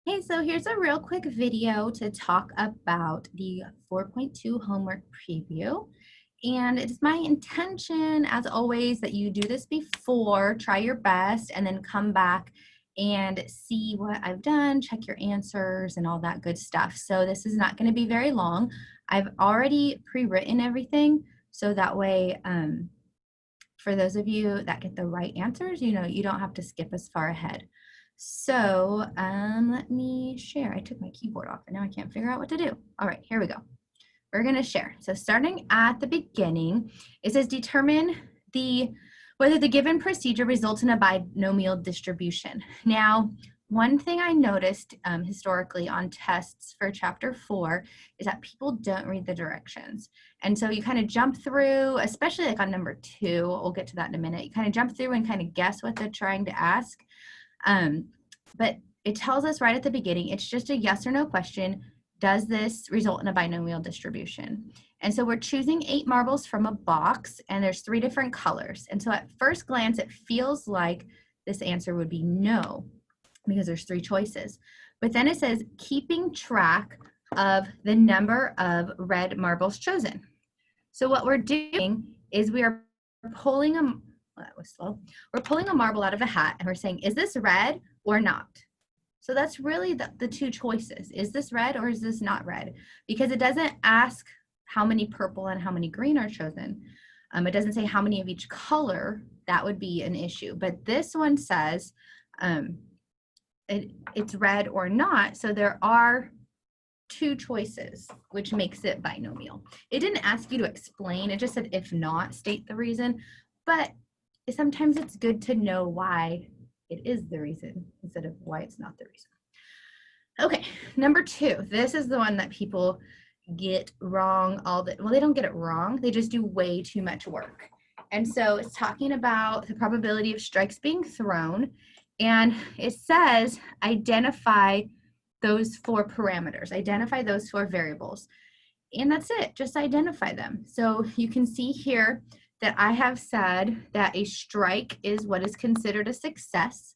Hey, so here's a real quick video to talk about the 4.2 homework preview. And it's my intention, as always, that you do this before, try your best, and then come back and see what I've done, check your answers, and all that good stuff. So this is not going to be very long. I've already pre-written everything, so that way, for those of you that get the right answers, you don't have to skip as far ahead. So let me share. I took my keyboard off and now I can't figure out what to do. All right, here we go. We're gonna share. So starting at the beginning, it says determine whether the given procedure results in a binomial distribution. Now, one thing I noticed historically on tests for chapter 4 is that people don't read the directions. And so you kind of jump through, especially like on number 2, we'll get to that in a minute. You kind of jump through and kind of guess what they're trying to ask. But it tells us right at the beginning, it's just a yes or no question. Does this result in a binomial distribution? And so we're choosing 8 marbles from a box, and there's 3 different colors. And so at first glance, it feels like this answer would be no, because there's 3 choices. But then it says keeping track of the number of red marbles chosen. So what we're doing is we are pulling a, that was slow. We're pulling a marble out of a hat and we're saying, is this red or not? So that's really the 2 choices. Is this red or is this not red? Because it doesn't ask how many purple and how many green are chosen. It doesn't say how many of each color. That would be an issue. But this one says it's red or not. So there are 2 choices, which makes it binomial. It didn't ask you to explain. It just said, if not, state the reason. But sometimes it's good to know why it is the reason instead of why it's not the reason. Okay, number 2. This is the one that people get wrong well, they don't get it wrong. They just do way too much work. And so it's talking about the probability of strikes being thrown. And it says identify those 4 parameters, identify those 4 variables. And that's it, just identify them. So you can see here that I have said that a strike is what is considered a success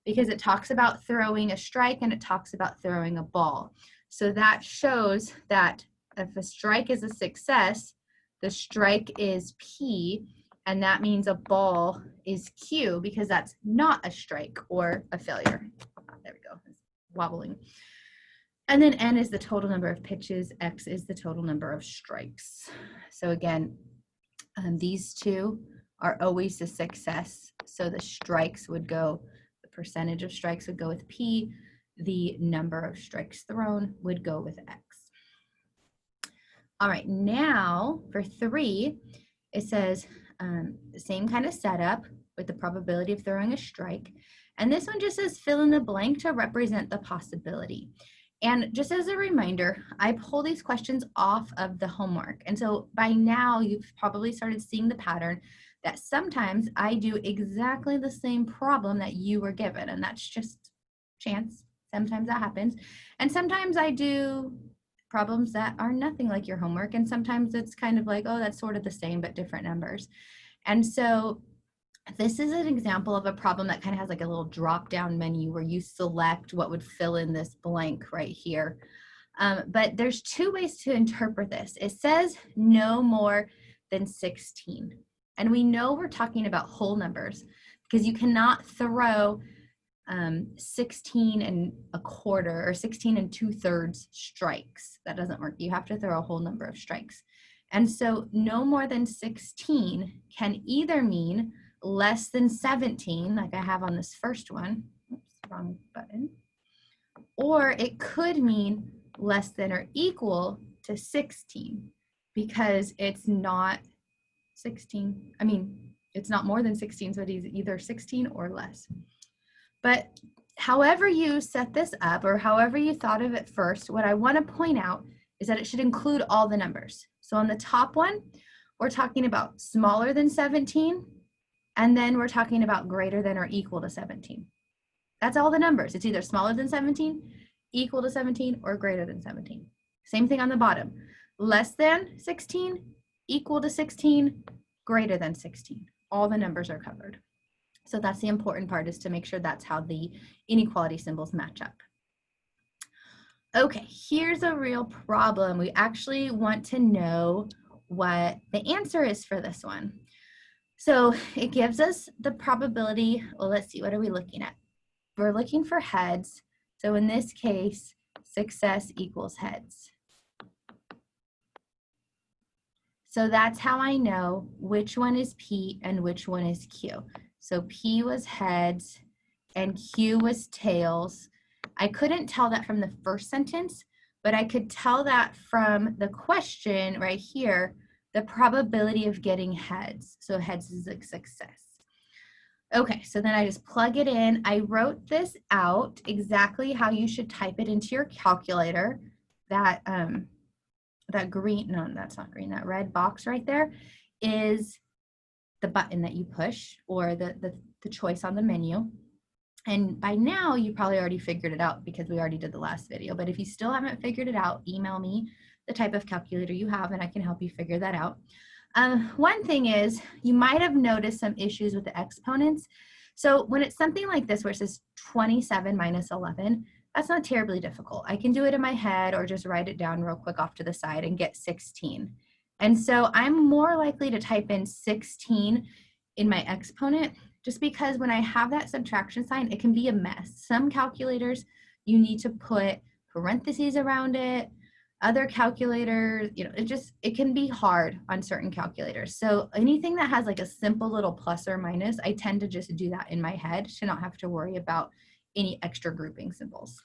because it talks about throwing a strike and it talks about throwing a ball. So that shows that if a strike is a success, the strike is P, and that means a ball is Q because that's not a strike or a failure. There we go, it's wobbling. And then N is the total number of pitches, X is the total number of strikes. So again, these 2 are always a success. So the strikes would go, the percentage of strikes would go with P, the number of strikes thrown would go with X. All right, now for 3, it says the same kind of setup with the probability of throwing a strike. And this one just says fill in the blank to represent the possibility. And just as a reminder, I pull these questions off of the homework. And so by now you've probably started seeing the pattern that sometimes I do exactly the same problem that you were given. And that's just chance. Sometimes that happens. And sometimes I do problems that are nothing like your homework. And sometimes it's kind of like, oh, that's sort of the same, but different numbers. And so this is an example of a problem that kind of has like a little drop-down menu where you select what would fill in this blank right here. But there's 2 ways to interpret this. It says no more than 16. And we know we're talking about whole numbers because you cannot throw 16 and a quarter or 16 and 2/3 strikes. That doesn't work. You have to throw a whole number of strikes. And so no more than 16 can either mean less than 17, like I have on this first one, oops, wrong button, or it could mean less than or equal to 16 because it's not 16. I mean, it's not more than 16, so it is either 16 or less. But however you set this up or however you thought of it first, what I want to point out is that it should include all the numbers. So on the top one, we're talking about smaller than 17, and then we're talking about greater than or equal to 17. That's all the numbers. It's either smaller than 17, equal to 17, or greater than 17. Same thing on the bottom. Less than 16, equal to 16, greater than 16. All the numbers are covered. So that's the important part, is to make sure that's how the inequality symbols match up. Okay, here's a real problem. We actually want to know what the answer is for this one. So it gives us the probability. Well, let's see, what are we looking at? We're looking for heads. So in this case, success equals heads. So that's how I know which one is P and which one is Q. So P was heads and Q was tails. I couldn't tell that from the first sentence, but I could tell that from the question right here, the probability of getting heads. So heads is a success. Okay, so then I just plug it in. I wrote this out exactly how you should type it into your calculator. That green, no, that's not green, that red box right there is the button that you push, or the choice on the menu. And by now you probably already figured it out because we already did the last video, but if you still haven't figured it out, email me the type of calculator you have and I can help you figure that out. One thing is, you might have noticed some issues with the exponents. So when it's something like this where it says 27 minus 11, that's not terribly difficult. I can do it in my head or just write it down real quick off to the side and get 16. And so I'm more likely to type in 16 in my exponent, just because when I have that subtraction sign, it can be a mess. Some calculators, you need to put parentheses around it. Other calculators, it can be hard on certain calculators. So anything that has like a simple little plus or minus, I tend to just do that in my head to not have to worry about any extra grouping symbols.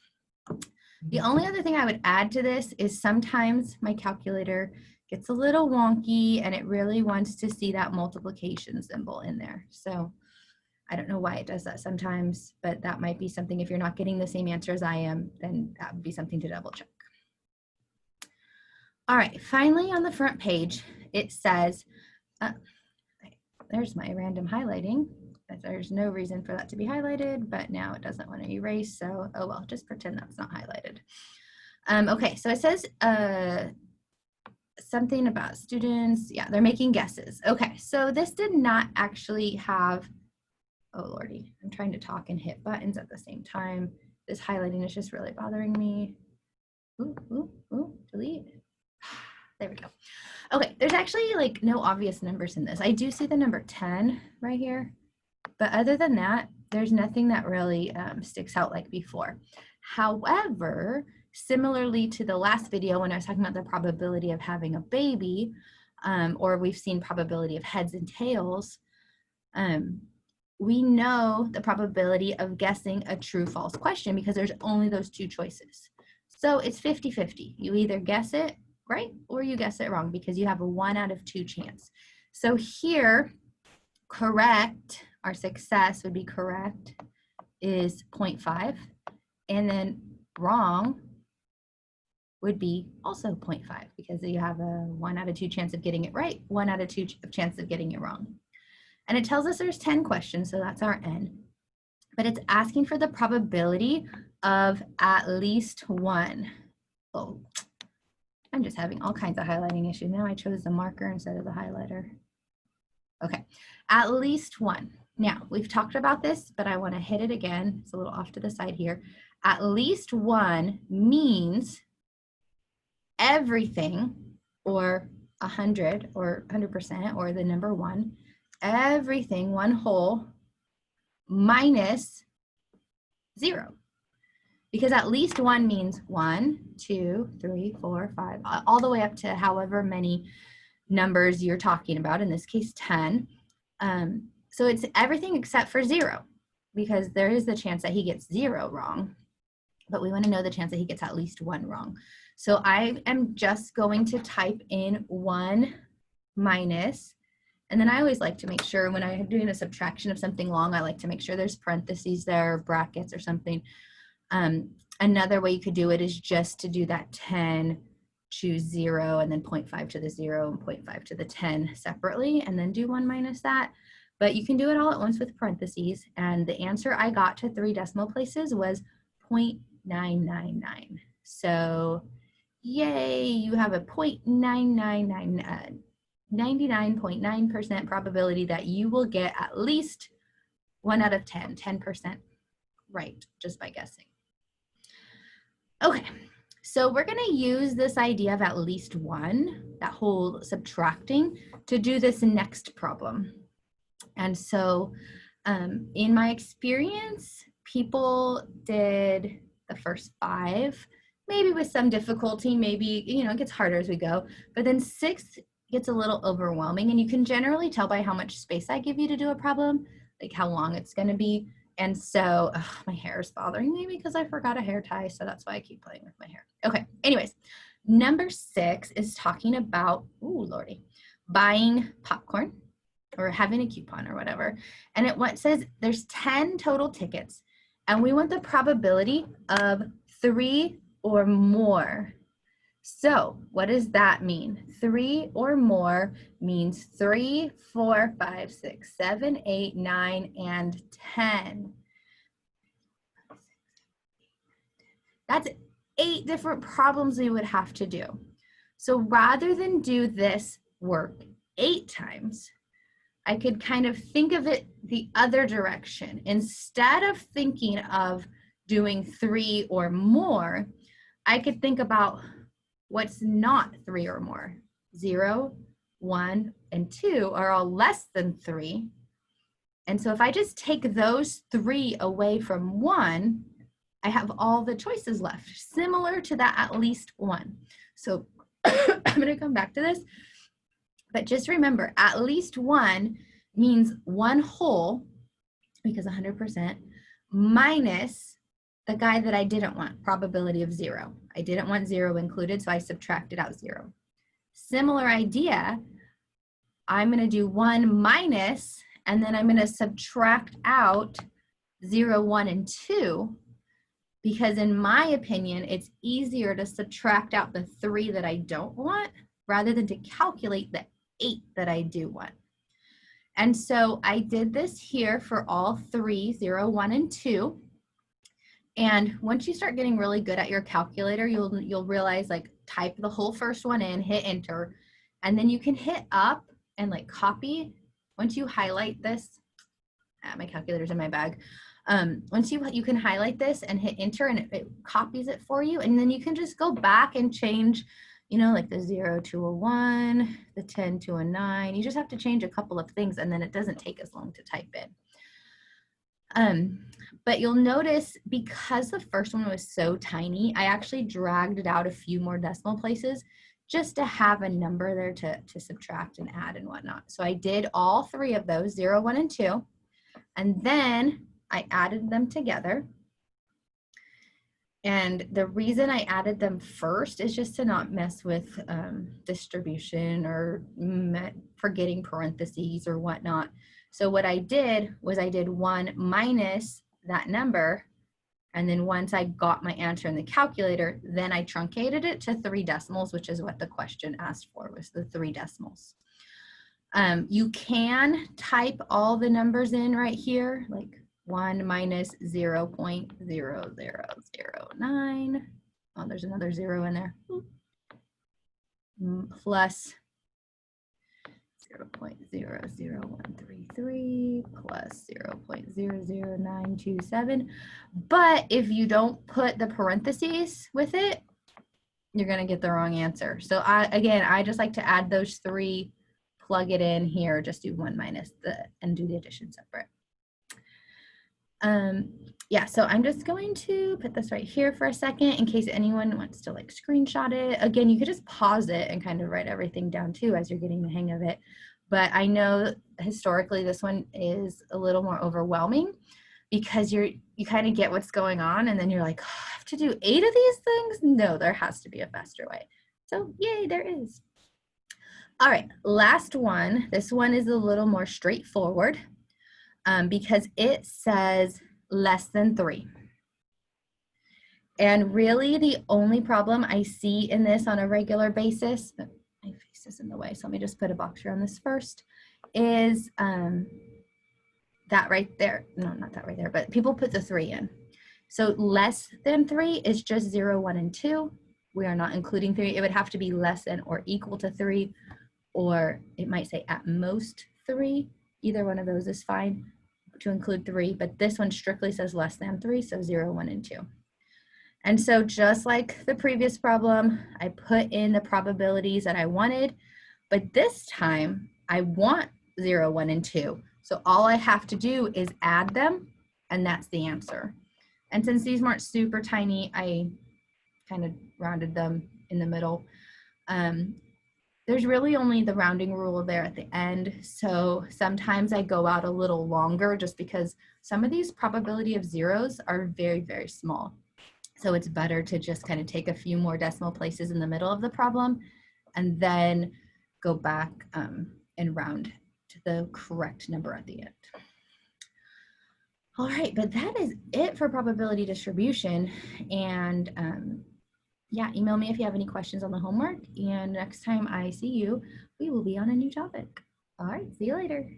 The only other thing I would add to this is sometimes my calculator gets a little wonky and it really wants to see that multiplication symbol in there. So I don't know why it does that sometimes, but that might be something. If you're not getting the same answer as I am, then that would be something to double check. All right, finally on the front page, it says, there's my random highlighting. There's no reason for that to be highlighted, but now it doesn't want to erase, so oh well, just pretend that's not highlighted. Okay, so it says something about students. Yeah, they're making guesses. Okay, so this did not actually have, oh lordy, I'm trying to talk and hit buttons at the same time. This highlighting is just really bothering me. Ooh, delete. There we go. Okay, there's actually like no obvious numbers in this. I do see the number 10 right here, but other than that, there's nothing that really sticks out like before. However, similarly to the last video when I was talking about the probability of having a baby, or we've seen probability of heads and tails, we know the probability of guessing a true-false question because there's only those two choices. So it's 50-50. You either guess it right or you guess it wrong because you have a 1 out of 2 chance. So here, correct, our success would be correct, is 0.5, and then wrong would be also 0.5 because you have a 1 out of 2 chance of getting it right, 1 out of 2 chance of getting it wrong. And it tells us there's 10 questions, so that's our N. But it's asking for the probability of at least 1. Oh, I'm just having all kinds of highlighting issues. Now I chose the marker instead of the highlighter. Okay, at least 1. Now, we've talked about this, but I want to hit it again. It's a little off to the side here. At least 1 means everything, or 100 or 100%, or the number 1, everything, 1 whole, minus 0. Because at least 1 means 1, 2, 3, 4, 5, all the way up to however many numbers you're talking about, in this case 10. So it's everything except for 0, because there is the chance that he gets 0 wrong, but we want to know the chance that he gets at least 1 wrong. So I am just going to type in 1 minus, and then I always like to make sure when I'm doing a subtraction of something long, I like to make sure there's parentheses there, brackets or something. Another way you could do it is just to do that 10, choose 0, and then 0.5 to the 0 and 0.5 to the 10 separately, and then do 1 minus that. But you can do it all at once with parentheses, and the answer I got to 3 decimal places was 0.999. So yay, you have a 99.9% probability that you will get at least 1 out of 10% right, just by guessing. Okay, So we're going to use this idea of at least one, that whole subtracting, to do this next problem. And so in my experience, people did the first 5, maybe with some difficulty, maybe, it gets harder as we go, but then 6 gets a little overwhelming, and you can generally tell by how much space I give you to do a problem, like how long it's going to be. And so my hair is bothering me because I forgot a hair tie, so that's why I keep playing with my hair. Okay, anyways, number 6 is talking about, ooh, lordy, buying popcorn or having a coupon or whatever. And it says there's 10 total tickets, and we want the probability of 3 or more. So what does that mean? 3 or more means 3, 4, 5, 6, 7, 8, 9, and 10. That's 8 different problems we would have to do. So rather than do this work 8 times, I could kind of think of it the other direction. Instead of thinking of doing 3 or more, I could think about what's not 3 or more. 0, 1, and 2 are all less than 3. And so if I just take those 3 away from 1, I have all the choices left, similar to that at least one. So I'm going to come back to this. But just remember, at least one means one whole, because 100%, minus the guy that I didn't want, probability of 0. I didn't want 0 included, so I subtracted out 0. Similar idea, I'm going to do 1 minus, and then I'm going to subtract out 0, 1, and 2, because in my opinion, it's easier to subtract out the 3 that I don't want rather than to calculate the 8 that I do want. And so I did this here for all 3, 0, 1, and 2. And once you start getting really good at your calculator, you'll realize, like, type the whole first one in, hit enter, and then you can hit up and like copy. Once you highlight this, my calculator's in my bag. Once you can highlight this and hit enter, and it copies it for you, and then you can just go back and change, like the 0 to a 1, the 10 to a 9. You just have to change a couple of things, and then it doesn't take as long to type in. But you'll notice, because the first one was so tiny, I actually dragged it out a few more decimal places just to have a number there to subtract and add and whatnot. So I did all 3 of those, 0, 1, and 2, and then I added them together. And the reason I added them first is just to not mess with distribution or forgetting parentheses or whatnot. So what I did was I did 1 minus that number, and then once I got my answer in the calculator, then I truncated it to 3 decimals, which is what the question asked for, was the 3 decimals. You can type all the numbers in right here, like 1 minus 0.0009. Oh, there's another 0 in there. Plus 0.00133 plus 0.00927. But if you don't put the parentheses with it, you're going to get the wrong answer. So I just like to add those 3, plug it in here, just do 1 minus and do the addition separate. Yeah, so I'm just going to put this right here for a second in case anyone wants to like screenshot it. Again, you could just pause it and kind of write everything down too as you're getting the hang of it. But I know historically this one is a little more overwhelming because you kind of get what's going on, and then you're like, oh, I have to do 8 of these things? No, there has to be a faster way. So yay, there is. All right, last one. This one is a little more straightforward because it says less than 3. And really the only problem I see in this on a regular basis, my face is in the way, so let me just put a box around this first, is that right there. No, not that right there, but people put the 3 in. So less than 3 is just 0, 1, and 2. We are not including 3. It would have to be less than or equal to 3, or it might say at most 3. Either one of those is fine to include 3, but this one strictly says less than 3, so 0, 1, and 2. And so just like the previous problem, I put in the probabilities that I wanted, but this time I want 0, 1, and 2. So all I have to do is add them, and that's the answer. And since these weren't super tiny, I kind of rounded them in the middle. There's really only the rounding rule there at the end. So sometimes I go out a little longer just because some of these probability of zeros are very, very small. So it's better to just kind of take a few more decimal places in the middle of the problem and then go back and round to the correct number at the end. All right, but that is it for probability distribution. And yeah, email me if you have any questions on the homework. And next time I see you, we will be on a new topic. All right, see you later.